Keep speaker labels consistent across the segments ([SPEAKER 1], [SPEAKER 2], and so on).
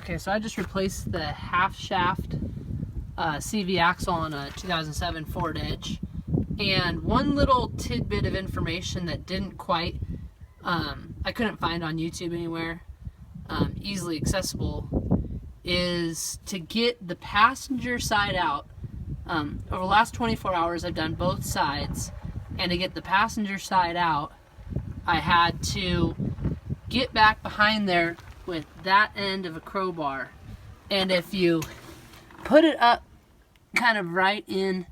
[SPEAKER 1] Okay, so I just replaced the half shaft CV axle on a 2007 Ford Edge. And one little tidbit of information that didn't quite, I couldn't find on YouTube anywhere, easily accessible, is to get the passenger side out. Over the last 24 hours I've done both sides, and to get the passenger side out I had to get back behind there with that end of a crowbar, and if you put it up kind of right in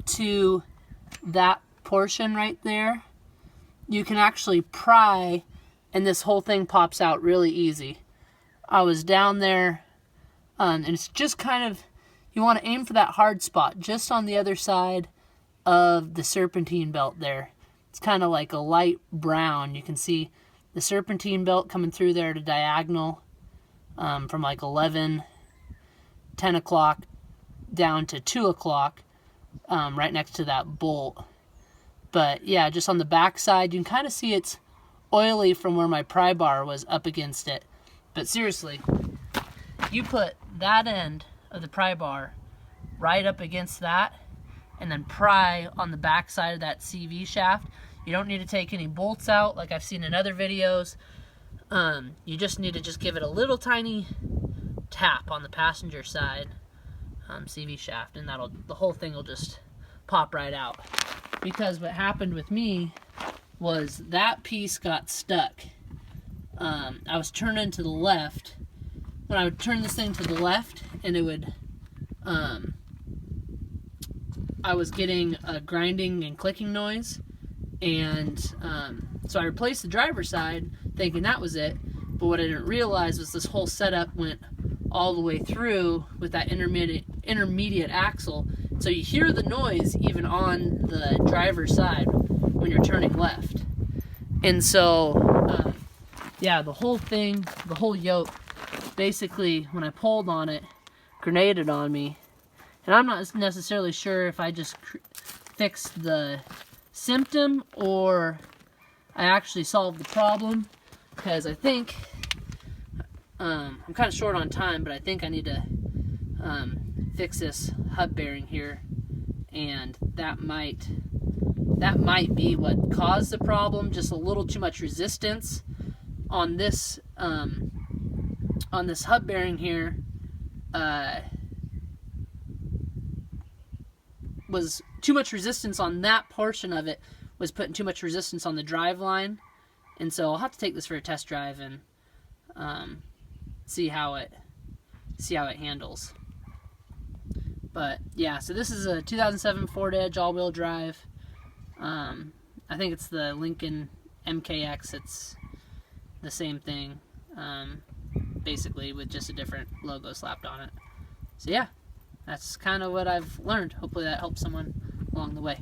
[SPEAKER 1] to that portion right there, you can actually pry and this whole thing pops out really easy. I was down there and it's just kind of, you want to aim for that hard spot just on the other side of the serpentine belt there. It's kind of like a light brown. You can see the serpentine belt coming through there at a diagonal from like 10 o'clock down to 2 o'clock, right next to that bolt. But yeah, just on the back side, you can kind of see it's oily from where my pry bar was up against it. But seriously, you put that end of the pry bar right up against that and then pry on the back side of that CV shaft. You don't need to take any bolts out like I've seen in other videos. You just need to just give it a little tiny tap on the passenger side CV shaft, and the whole thing will just pop right out. Because what happened with me was that piece got stuck. I was turning to the left. When I would turn this thing to the left, and it would, I was getting a grinding and clicking noise, and so I replaced the driver's side thinking that was it, but what I didn't realize was this whole setup went all the way through with that intermediate axle, so you hear the noise even on the driver's side when you're turning left. And so yeah, the whole thing, the whole yoke, basically when I pulled on it, grenaded on me. And I'm not necessarily sure if I just fixed the symptom or I actually solved the problem, because I think I'm kind of short on time, but I think I need to fix this hub bearing here, and that might be what caused the problem. Just a little too much resistance on this hub bearing here. Was too much resistance on that portion of it, was putting too much resistance on the drive line, and so I'll have to take this for a test drive and see how it handles. But yeah, so this is a 2007 Ford Edge all-wheel drive. I think it's the Lincoln MKX. It's the same thing, basically with just a different logo slapped on it. So yeah, that's kind of what I've learned. Hopefully that helps someone along the way.